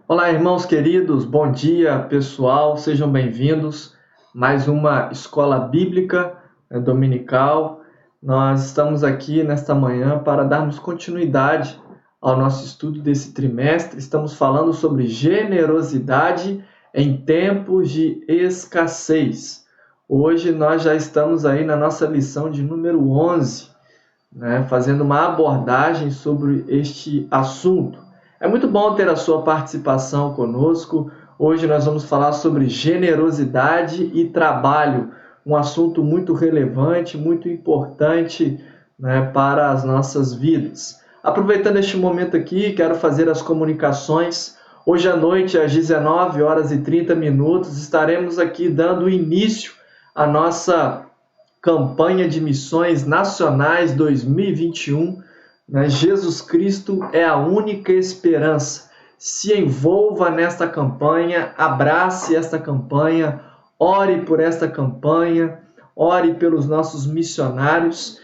Olá, irmãos queridos, bom dia, pessoal, sejam bem-vindos. Mais uma escola bíblica dominical. Nós estamos aqui nesta manhã para darmos continuidade ao nosso estudo desse trimestre. Estamos falando sobre generosidade em tempos de escassez. Hoje nós já estamos aí na nossa lição de número 11, fazendo uma abordagem sobre este assunto. É muito bom ter a sua participação conosco. Hoje nós vamos falar sobre generosidade e trabalho, um assunto muito relevante, muito importante, para as nossas vidas. Aproveitando este momento aqui, quero fazer as comunicações. Hoje à noite, às 19h30, estaremos aqui dando início à nossa campanha de missões nacionais 2021. Jesus Cristo é a única esperança. Se envolva nesta campanha, abrace esta campanha, ore por esta campanha, ore pelos nossos missionários.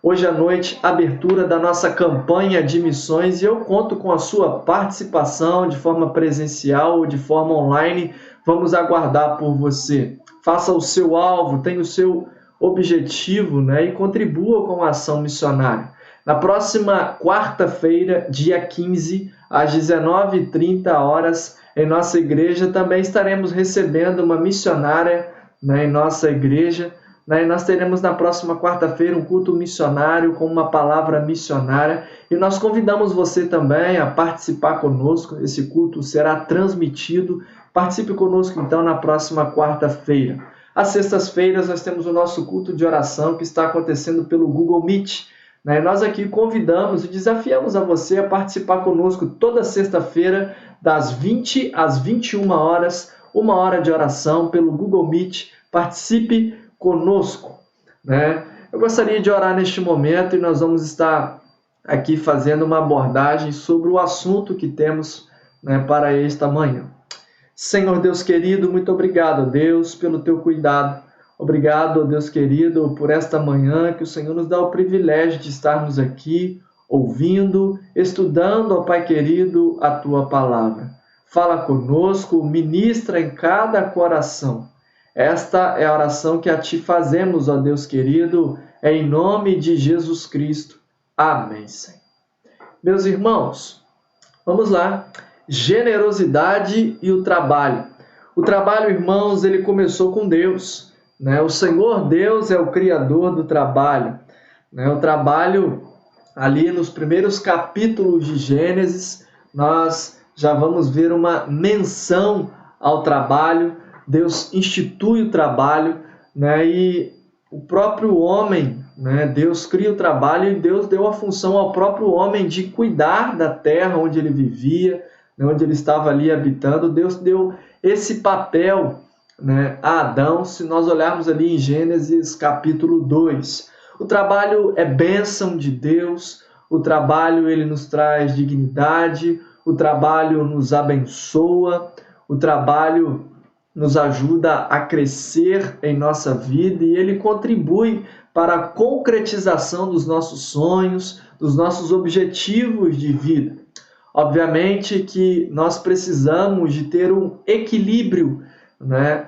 Hoje à noite, abertura da nossa campanha de missões, e eu conto com a sua participação de forma presencial ou de forma online. Vamos aguardar por você. Faça o seu alvo, tenha o seu objetivo, e contribua com a ação missionária. Na próxima quarta-feira, dia 15, às 19h30, em nossa igreja, também estaremos recebendo uma missionária em nossa igreja. E nós teremos na próxima quarta-feira um culto missionário com uma palavra missionária. E nós convidamos você também a participar conosco. Esse culto será transmitido. Participe conosco então na próxima quarta-feira. Às sextas-feiras nós temos o nosso culto de oração que está acontecendo pelo Google Meet. Nós aqui convidamos e desafiamos a você a participar conosco toda sexta-feira, das 20 às 21 horas, 1 hora de oração pelo Google Meet. Participe conosco. Eu gostaria de orar neste momento e nós vamos estar aqui fazendo uma abordagem sobre o assunto que temos para esta manhã. Senhor Deus querido, muito obrigado, Deus, pelo teu cuidado. Obrigado, Deus querido, por esta manhã que o Senhor nos dá o privilégio de estarmos aqui, ouvindo, estudando, ó Pai querido, a Tua palavra. Fala conosco, ministra em cada coração. Esta é a oração que a Ti fazemos, ó Deus querido, em nome de Jesus Cristo. Amém, Senhor. Meus irmãos, vamos lá. Generosidade e o trabalho. O trabalho, irmãos, ele começou com Deus. O Senhor Deus é o Criador do trabalho. O trabalho, ali nos primeiros capítulos de Gênesis, nós já vamos ver uma menção ao trabalho. Deus institui o trabalho, e o próprio homem, Deus cria o trabalho e Deus deu a função ao próprio homem de cuidar da terra onde ele vivia, onde ele estava ali habitando. Deus deu esse papel a Adão, se nós olharmos ali em Gênesis capítulo 2. O trabalho é bênção de Deus, o trabalho ele nos traz dignidade, o trabalho nos abençoa, o trabalho nos ajuda a crescer em nossa vida e ele contribui para a concretização dos nossos sonhos, dos nossos objetivos de vida. Obviamente que nós precisamos de ter um equilíbrio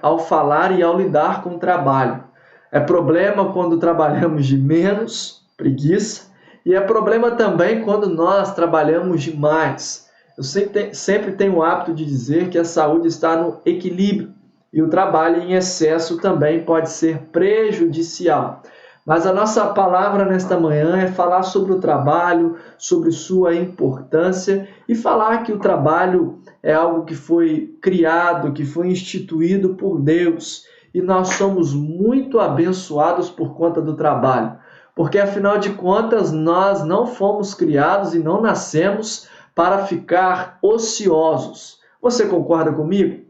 ao falar e ao lidar com o trabalho. É problema quando trabalhamos de menos, preguiça, e é problema também quando nós trabalhamos demais. Eu sempre tenho o hábito de dizer que a saúde está no equilíbrio, e o trabalho em excesso também pode ser prejudicial. Mas a nossa palavra nesta manhã é falar sobre o trabalho, sobre sua importância e falar que o trabalho é algo que foi criado, que foi instituído por Deus. E nós somos muito abençoados por conta do trabalho. Porque, afinal de contas, nós não fomos criados e não nascemos para ficar ociosos. Você concorda comigo?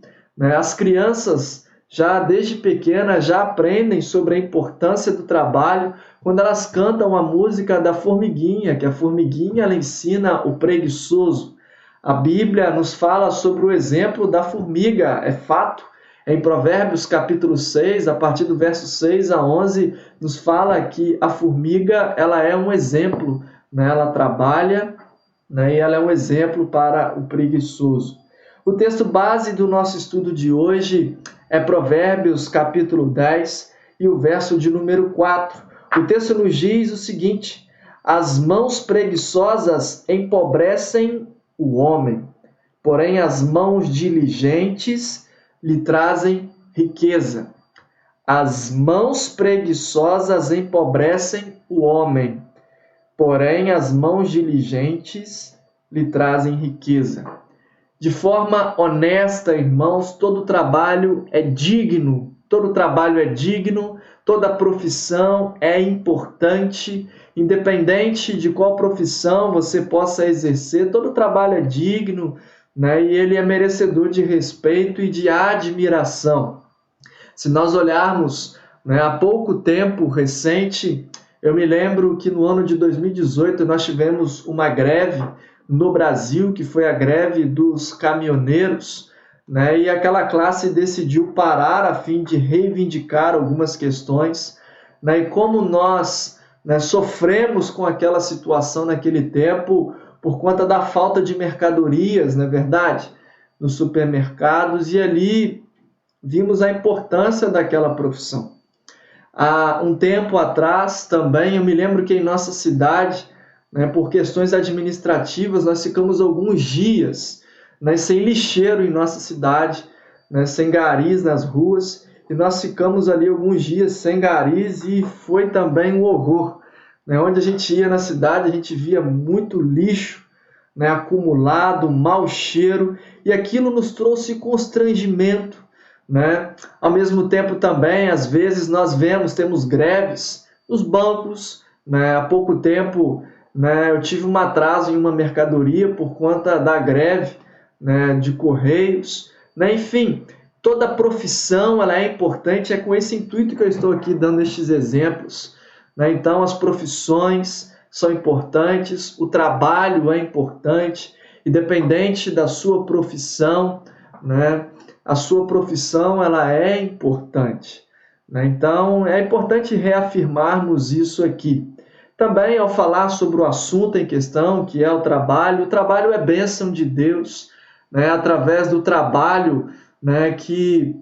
As crianças, já desde pequenas, já aprendem sobre a importância do trabalho, quando elas cantam a música da formiguinha, que a formiguinha ela ensina o preguiçoso. A Bíblia nos fala sobre o exemplo da formiga, é fato. Em Provérbios capítulo 6, a partir do verso 6 a 11, nos fala que a formiga ela é um exemplo, né? Ela trabalha, né? E ela é um exemplo para o preguiçoso. O texto base do nosso estudo de hoje é Provérbios capítulo 10 e o verso de número 4. O texto nos diz o seguinte: as mãos preguiçosas empobrecem o homem, porém as mãos diligentes lhe trazem riqueza. As mãos preguiçosas empobrecem o homem, porém as mãos diligentes lhe trazem riqueza. De forma honesta, irmãos, todo trabalho é digno, toda profissão é importante, independente de qual profissão você possa exercer, todo trabalho é digno, né? E ele é merecedor de respeito e de admiração. Se nós olharmos, né, há pouco tempo recente, eu me lembro que no ano de 2018 nós tivemos uma greve no Brasil, que foi a greve dos caminhoneiros, né? E aquela classe decidiu parar a fim de reivindicar algumas questões, né? E como nós, né, sofremos com aquela situação naquele tempo por conta da falta de mercadorias, não é verdade? Nos supermercados, e ali vimos a importância daquela profissão. Há um tempo atrás também, eu me lembro que em nossa cidade, né, por questões administrativas, nós ficamos alguns dias, né, sem lixeiro em nossa cidade, né, sem garis nas ruas, e nós ficamos ali alguns dias sem garis e foi também um horror. Né, onde a gente ia na cidade, a gente via muito lixo, né, acumulado, mau cheiro, e aquilo nos trouxe constrangimento. Né? Ao mesmo tempo também, às vezes, temos greves nos bancos. Né? Há pouco tempo, né, eu tive um atraso em uma mercadoria por conta da greve, né, de correios. Né? Enfim, toda profissão ela é importante, é com esse intuito que eu estou aqui dando estes exemplos. Né? Então, as profissões são importantes, o trabalho é importante, independente da sua profissão, né? A sua profissão ela é importante. Né? Então, é importante reafirmarmos isso aqui. Também, ao falar sobre o assunto em questão, que é o trabalho é bênção de Deus. Né? Através do trabalho, né, que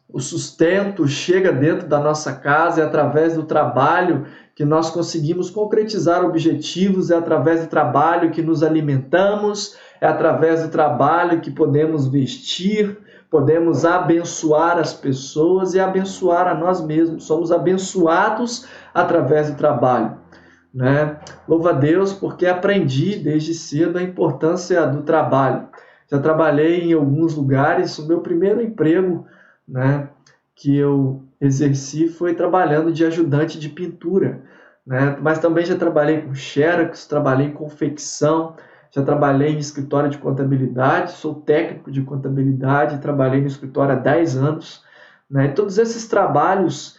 o sustento chega dentro da nossa casa, é através do trabalho que nós conseguimos concretizar objetivos, é através do trabalho que nos alimentamos, é através do trabalho que podemos vestir, podemos abençoar as pessoas e abençoar a nós mesmos. Somos abençoados através do trabalho. Né? Louva a Deus porque aprendi desde cedo a importância do trabalho. Já trabalhei em alguns lugares, o meu primeiro emprego, né, que eu exerci foi trabalhando de ajudante de pintura. Né? Mas também já trabalhei com xerox, trabalhei em confecção, já trabalhei em escritório de contabilidade, sou técnico de contabilidade, trabalhei no escritório há 10 anos. Né? E todos esses trabalhos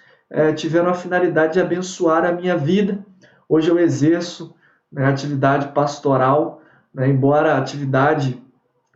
tiveram a finalidade de abençoar a minha vida. Hoje eu exerço, né, atividade pastoral, né? Embora a atividade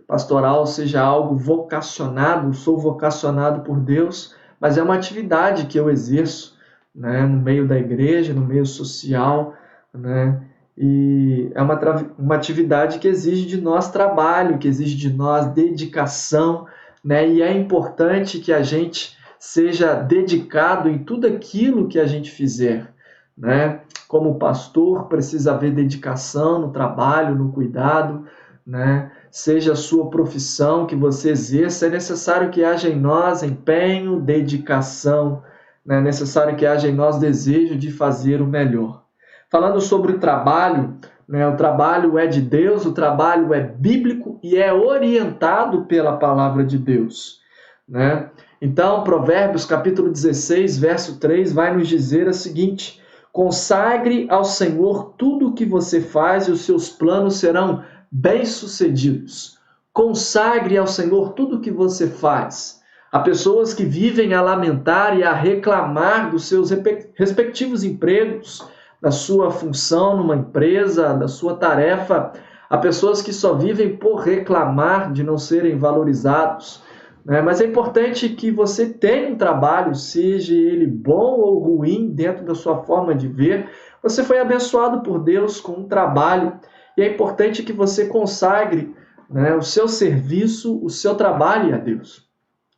pastoral seja algo vocacionado, sou vocacionado por Deus, mas é uma atividade que eu exerço, né, no meio da igreja, no meio social, né, e é uma atividade que exige de nós trabalho, que exige de nós dedicação, né, e é importante que a gente seja dedicado em tudo aquilo que a gente fizer. Né? Como pastor, precisa haver dedicação no trabalho, no cuidado, né? Seja a sua profissão que você exerça, é necessário que haja em nós empenho, dedicação, né? É necessário que haja em nós desejo de fazer o melhor. Falando sobre o trabalho, né? O trabalho é de Deus, o trabalho é bíblico e é orientado pela palavra de Deus. Né? Então, Provérbios capítulo 16, verso 3, vai nos dizer o seguinte: consagre ao Senhor tudo o que você faz e os seus planos serão bem-sucedidos. Consagre ao Senhor tudo o que você faz. Há pessoas que vivem a lamentar e a reclamar dos seus respectivos empregos, da sua função numa empresa, da sua tarefa. Há pessoas que só vivem por reclamar de não serem valorizados, né? Mas é importante que você tenha um trabalho, seja ele bom ou ruim, dentro da sua forma de ver. Você foi abençoado por Deus com um trabalho e é importante que você consagre, né, o seu serviço, o seu trabalho a Deus.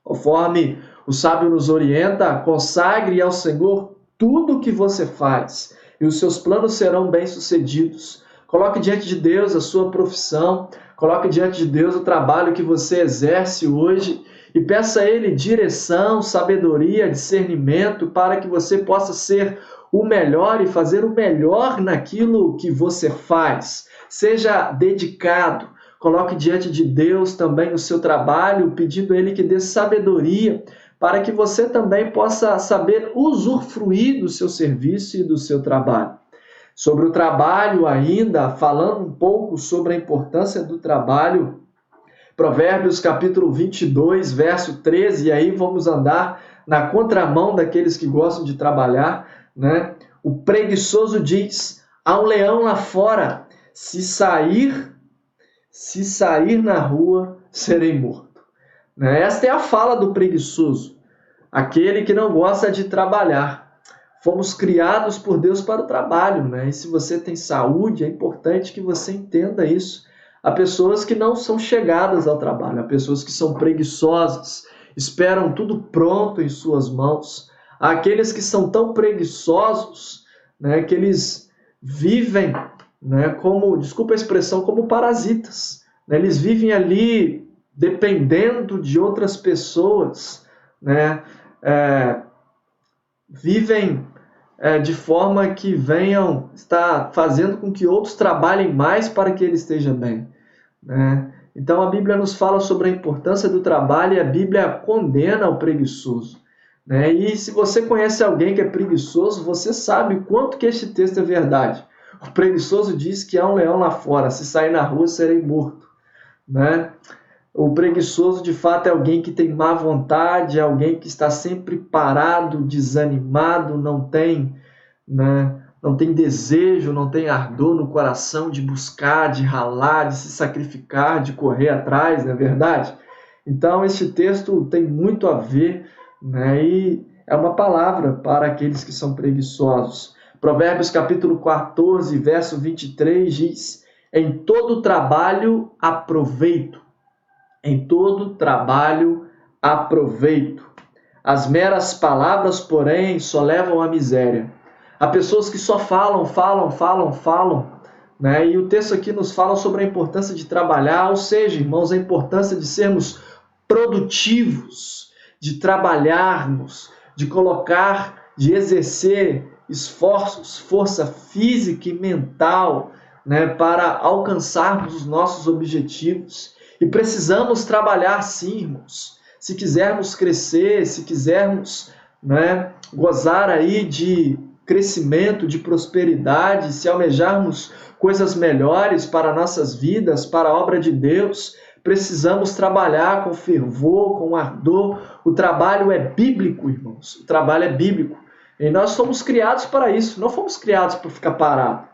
Conforme o sábio nos orienta, consagre ao Senhor tudo o que você faz e os seus planos serão bem-sucedidos. Coloque diante de Deus a sua profissão, coloque diante de Deus o trabalho que você exerce hoje e peça a Ele direção, sabedoria, discernimento para que você possa ser o melhor e fazer o melhor naquilo que você faz. Seja dedicado. Coloque diante de Deus também o seu trabalho, pedindo a Ele que dê sabedoria para que você também possa saber usufruir do seu serviço e do seu trabalho. Sobre o trabalho ainda, falando um pouco sobre a importância do trabalho, Provérbios capítulo 22, verso 13, e aí vamos andar na contramão daqueles que gostam de trabalhar, né? O preguiçoso diz, há um leão lá fora, se sair na rua, serei morto. Esta é a fala do preguiçoso, aquele que não gosta de trabalhar. Fomos criados por Deus para o trabalho, né? E se você tem saúde, é importante que você entenda isso. Há pessoas que não são chegadas ao trabalho, há pessoas que são preguiçosas, esperam tudo pronto em suas mãos. Há aqueles que são tão preguiçosos, né, que eles vivem, né, como, desculpa a expressão, como parasitas. Né? Eles vivem ali dependendo de outras pessoas, né? Vivem de forma que venham estar fazendo com que outros trabalhem mais para que ele esteja bem, né? Então a Bíblia nos fala sobre a importância do trabalho e a Bíblia condena o preguiçoso, né? E se você conhece alguém que é preguiçoso, você sabe o quanto que este texto é verdade. O preguiçoso diz que há um leão lá fora, se sair na rua serei morto, né? O preguiçoso, de fato, é alguém que tem má vontade, é alguém que está sempre parado, desanimado, não tem desejo, não tem ardor no coração de buscar, de ralar, de se sacrificar, de correr atrás, não é verdade? Então, este texto tem muito a ver, né? E é uma palavra para aqueles que são preguiçosos. Provérbios capítulo 14, verso 23 diz, em todo trabalho aproveito. Em todo trabalho, aproveito. As meras palavras, porém, só levam à miséria. Há pessoas que só falam, né? E o texto aqui nos fala sobre a importância de trabalhar, ou seja, irmãos, a importância de sermos produtivos, de trabalharmos, de colocar, de exercer esforços, força física e mental, né, para alcançarmos os nossos objetivos. E precisamos trabalhar sim, irmãos. Se quisermos crescer, se quisermos, né, gozar aí de crescimento, de prosperidade, se almejarmos coisas melhores para nossas vidas, para a obra de Deus, precisamos trabalhar com fervor, com ardor. O trabalho é bíblico, irmãos. O trabalho é bíblico. E nós fomos criados para isso, não fomos criados para ficar parados,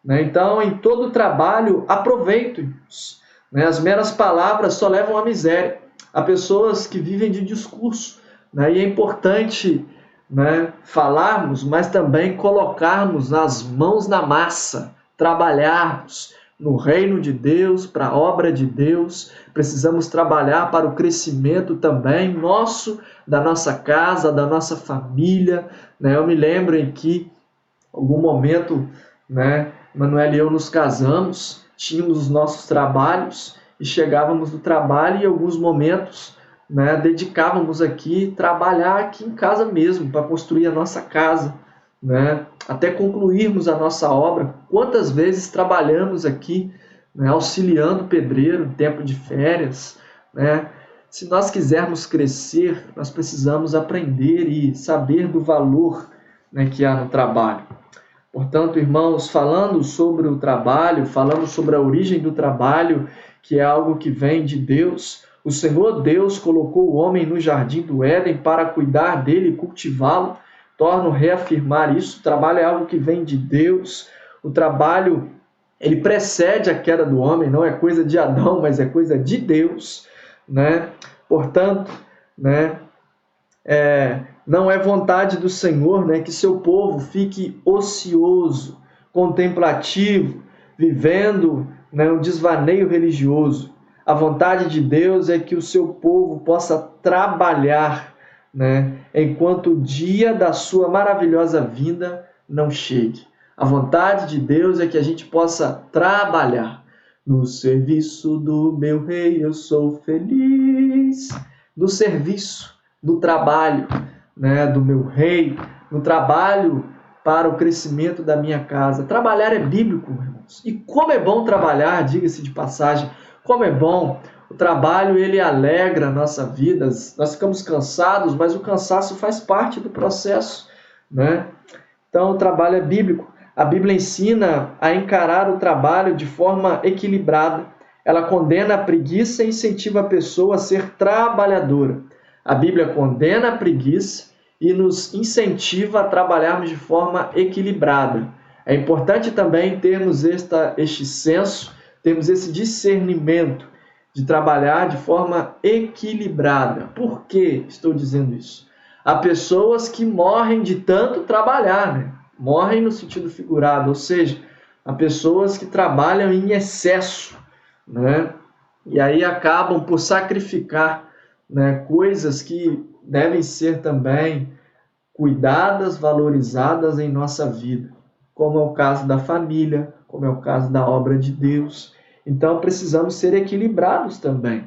né? Então, em todo trabalho, aproveito, irmãos. As meras palavras só levam à miséria. Há pessoas que vivem de discurso, né? E é importante, né, falarmos, mas também colocarmos as mãos na massa, trabalharmos no reino de Deus, para a obra de Deus. Precisamos trabalhar para o crescimento também nosso, da nossa casa, da nossa família, né? Eu me lembro em que, em algum momento, né, Manuela e eu nos casamos, tínhamos os nossos trabalhos e chegávamos do trabalho e em alguns momentos, né, dedicávamos aqui, trabalhar aqui em casa mesmo, para construir a nossa casa, né, até concluirmos a nossa obra. Quantas vezes trabalhamos aqui, né, auxiliando o pedreiro em tempo de férias, né? Se nós quisermos crescer, nós precisamos aprender e saber do valor, né, que há no trabalho. Portanto, irmãos, falando sobre o trabalho, falando sobre a origem do trabalho, que é algo que vem de Deus, o Senhor Deus colocou o homem no jardim do Éden para cuidar dele e cultivá-lo, torno a reafirmar isso. O trabalho é algo que vem de Deus. O trabalho, ele precede a queda do homem, não é coisa de Adão, mas é coisa de Deus, né? Portanto, né, não é vontade do Senhor, né, que seu povo fique ocioso, contemplativo, vivendo, né, um desvaneio religioso. A vontade de Deus é que o seu povo possa trabalhar, né, enquanto o dia da sua maravilhosa vinda não chegue. A vontade de Deus é que a gente possa trabalhar. No serviço do meu rei eu sou feliz. No serviço, no trabalho, né, do meu rei, no trabalho para o crescimento da minha casa. Trabalhar é bíblico, irmãos. E como é bom trabalhar, diga-se de passagem, como é bom. O trabalho, ele alegra a nossa vida. Nós ficamos cansados, mas o cansaço faz parte do processo, né? Então, o trabalho é bíblico. A Bíblia ensina a encarar o trabalho de forma equilibrada. Ela condena a preguiça e incentiva a pessoa a ser trabalhadora. A Bíblia condena a preguiça e nos incentiva a trabalharmos de forma equilibrada. É importante também termos este senso, termos esse discernimento de trabalhar de forma equilibrada. Por que estou dizendo isso? Há pessoas que morrem de tanto trabalhar, né? Morrem no sentido figurado, ou seja, há pessoas que trabalham em excesso, né? E aí acabam por sacrificar, né, coisas que devem ser também cuidadas, valorizadas em nossa vida, como é o caso da família, como é o caso da obra de Deus. Então precisamos ser equilibrados também,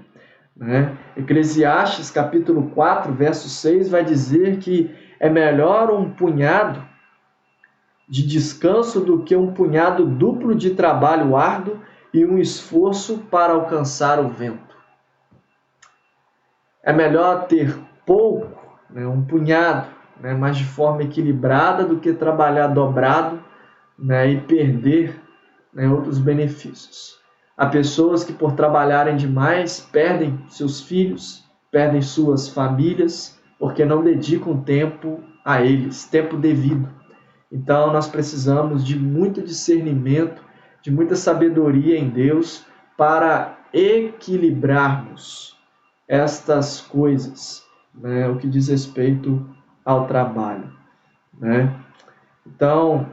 né? Eclesiastes capítulo 4, verso 6 vai dizer que é melhor um punhado de descanso do que um punhado duplo de trabalho árduo e um esforço para alcançar o vento. É melhor ter pouco, né, um punhado, né, mas de forma equilibrada, do que trabalhar dobrado, né, e perder, né, outros benefícios. Há pessoas que, por trabalharem demais, perdem seus filhos, perdem suas famílias, porque não dedicam tempo a eles, tempo devido. Então, nós precisamos de muito discernimento, de muita sabedoria em Deus para equilibrarmos estas coisas, né, o que diz respeito ao trabalho, né? Então,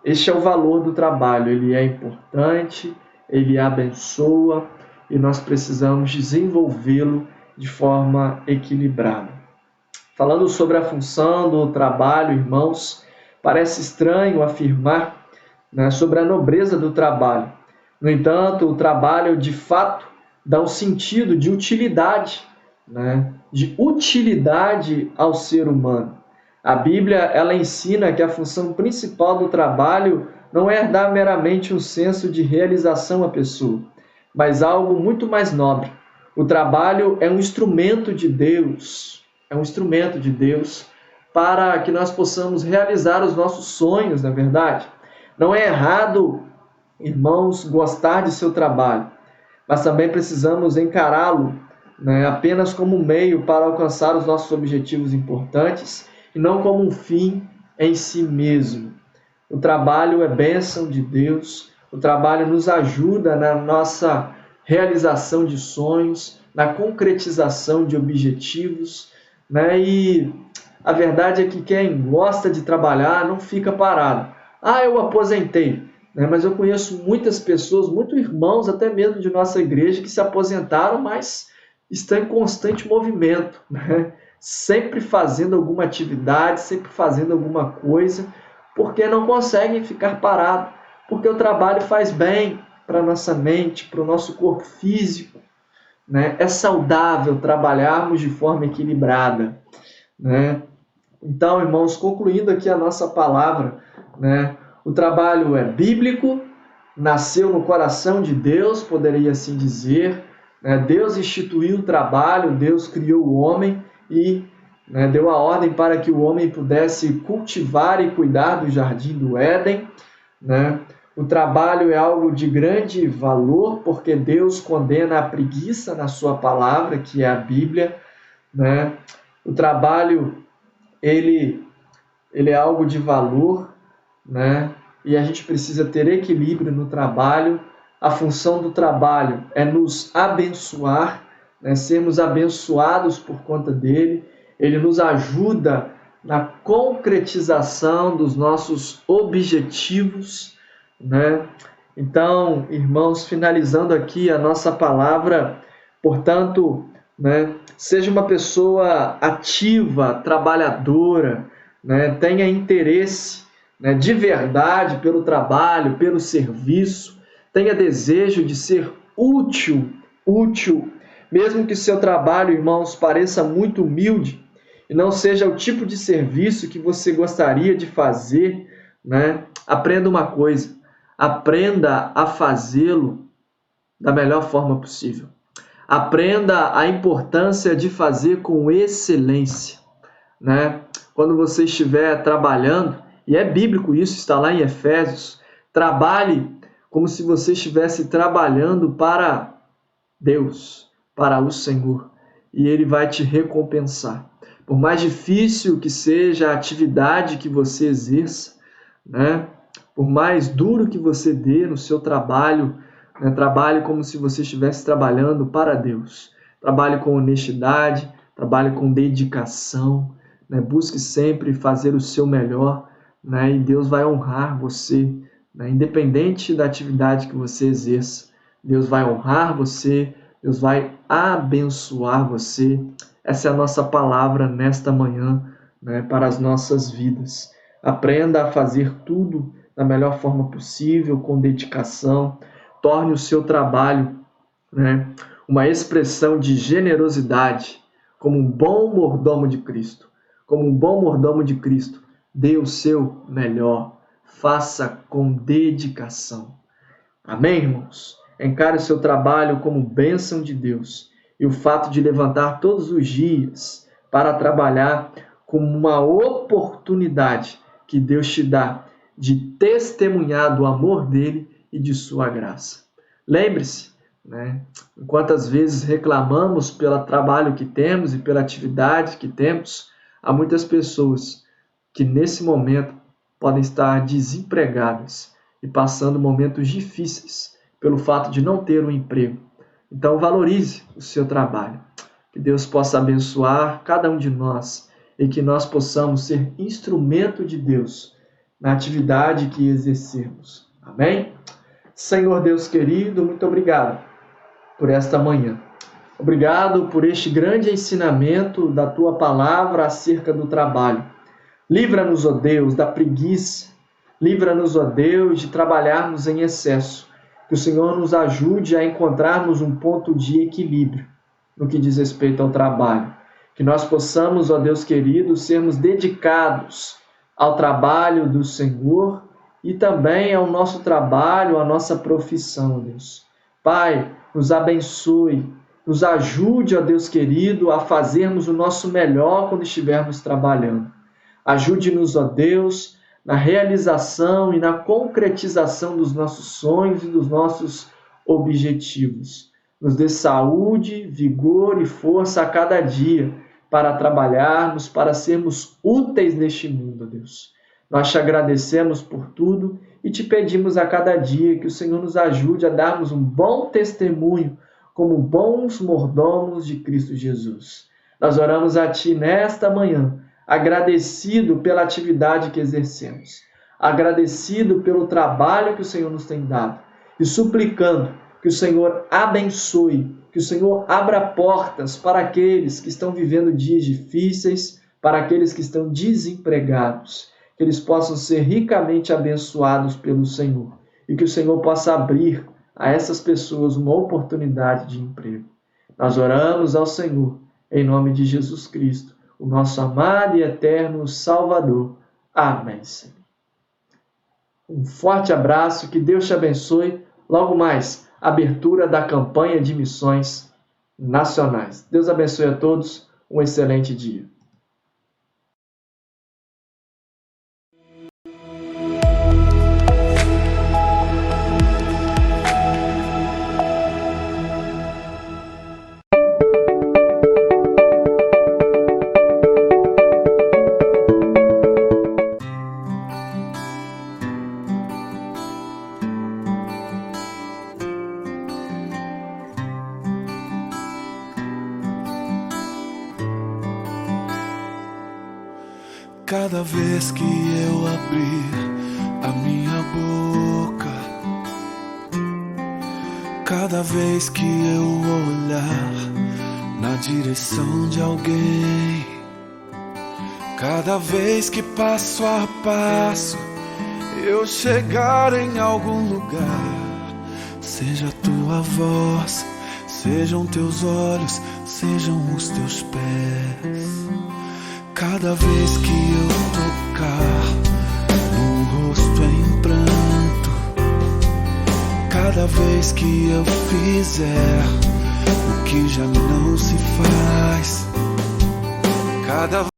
este é o valor do trabalho. Ele é importante, ele abençoa e nós precisamos desenvolvê-lo de forma equilibrada. Falando sobre a função do trabalho, irmãos, parece estranho afirmar, né, sobre a nobreza do trabalho. No entanto, o trabalho, de fato, dá um sentido de utilidade, né, de utilidade ao ser humano. A Bíblia, ela ensina que a função principal do trabalho não é dar meramente um senso de realização à pessoa, mas algo muito mais nobre. O trabalho é um instrumento de Deus, para que nós possamos realizar os nossos sonhos, na verdade. Não é errado, irmãos, gostar de seu trabalho, mas também precisamos encará-lo, né, apenas como um meio para alcançar os nossos objetivos importantes e não como um fim em si mesmo. O trabalho é bênção de Deus, o trabalho nos ajuda na nossa realização de sonhos, na concretização de objetivos, né? E a verdade é que quem gosta de trabalhar não fica parado. Eu aposentei, né? Mas eu conheço muitas pessoas, muitos irmãos até mesmo de nossa igreja que se aposentaram, mas estão em constante movimento, né? Sempre fazendo alguma atividade, sempre fazendo alguma coisa, porque não conseguem ficar parados, porque o trabalho faz bem para a nossa mente, para o nosso corpo físico, né? É saudável trabalharmos de forma equilibrada, né? Então, irmãos, concluindo aqui a nossa palavra, né? O trabalho é bíblico, nasceu no coração de Deus, poderia assim dizer, né? Deus instituiu o trabalho, Deus criou o homem e, né, deu a ordem para que o homem pudesse cultivar e cuidar do jardim do Éden, né? O trabalho é algo de grande valor, porque Deus condena a preguiça na sua palavra, que é a Bíblia, né? O trabalho, ele ele é algo de valor, né? E a gente precisa ter equilíbrio no trabalho. A função do trabalho é nos abençoar, né? Sermos abençoados por conta dele. Ele nos ajuda na concretização dos nossos objetivos, né? Então, irmãos, finalizando aqui a nossa palavra, portanto, né, seja uma pessoa ativa, trabalhadora, né, tenha interesse, né, de verdade pelo trabalho, pelo serviço, tenha desejo de ser útil, mesmo que seu trabalho, irmãos, pareça muito humilde e não seja o tipo de serviço que você gostaria de fazer, né, aprenda uma coisa: aprenda a fazê-lo da melhor forma possível. Aprenda a importância de fazer com excelência, né? Quando você estiver trabalhando, e é bíblico isso, está lá em Efésios, trabalhe como se você estivesse trabalhando para Deus, para o Senhor, e Ele vai te recompensar. Por mais difícil que seja a atividade que você exerça, né? Por mais duro que você dê no seu trabalho, né? Trabalhe como se você estivesse trabalhando para Deus. Trabalhe com honestidade, trabalhe com dedicação, né? Busque sempre fazer o seu melhor, né? E Deus vai honrar você, né? Independente da atividade que você exerça. Deus vai honrar você, Deus vai abençoar você. Essa é a nossa palavra nesta manhã, né? Para as nossas vidas. Aprenda a fazer tudo da melhor forma possível, com dedicação. Torne o seu trabalho, né, uma expressão de generosidade, como um bom mordomo de Cristo. Como um bom mordomo de Cristo, dê o seu melhor. Faça com dedicação. Amém, irmãos? Encare o seu trabalho como bênção de Deus. E o fato de levantar todos os dias para trabalhar como uma oportunidade que Deus te dá de testemunhar do amor dele e de sua graça. Lembre-se, né, quantas vezes reclamamos pelo trabalho que temos e pela atividade que temos, há muitas pessoas que nesse momento podem estar desempregadas e passando momentos difíceis pelo fato de não ter um emprego. Então valorize o seu trabalho. Que Deus possa abençoar cada um de nós e que nós possamos ser instrumento de Deus na atividade que exercemos. Amém? Senhor Deus querido, muito obrigado por esta manhã. Obrigado por este grande ensinamento da Tua palavra acerca do trabalho. Livra-nos, ó Deus, da preguiça. Livra-nos, ó Deus, de trabalharmos em excesso. Que o Senhor nos ajude a encontrarmos um ponto de equilíbrio no que diz respeito ao trabalho. Que nós possamos, ó Deus querido, sermos dedicados ao trabalho do Senhor e também ao nosso trabalho, à nossa profissão, Deus. Pai, nos abençoe, nos ajude, ó Deus querido, a fazermos o nosso melhor quando estivermos trabalhando. Ajude-nos, ó Deus, na realização e na concretização dos nossos sonhos e dos nossos objetivos. Nos dê saúde, vigor e força a cada dia para trabalharmos, para sermos úteis neste mundo, Deus. Nós te agradecemos por tudo e te pedimos a cada dia que o Senhor nos ajude a darmos um bom testemunho como bons mordomos de Cristo Jesus. Nós oramos a Ti nesta manhã, agradecido pela atividade que exercemos, agradecido pelo trabalho que o Senhor nos tem dado e suplicando que o Senhor abençoe, que o Senhor abra portas para aqueles que estão vivendo dias difíceis, para aqueles que estão desempregados, que eles possam ser ricamente abençoados pelo Senhor e que o Senhor possa abrir a essas pessoas uma oportunidade de emprego. Nós oramos ao Senhor em nome de Jesus Cristo, o nosso amado e eterno Salvador. Amém, Senhor. Um forte abraço, que Deus te abençoe. Logo mais, abertura da campanha de missões nacionais. Deus abençoe a todos. Um excelente dia. Cada vez que eu abrir a minha boca, cada vez que eu olhar na direção de alguém, cada vez que passo a passo eu chegar em algum lugar, seja a tua voz, sejam teus olhos, sejam os teus pés. Cada vez que eu tocar no rosto em pranto, cada vez que eu fizer o que já não se faz, cada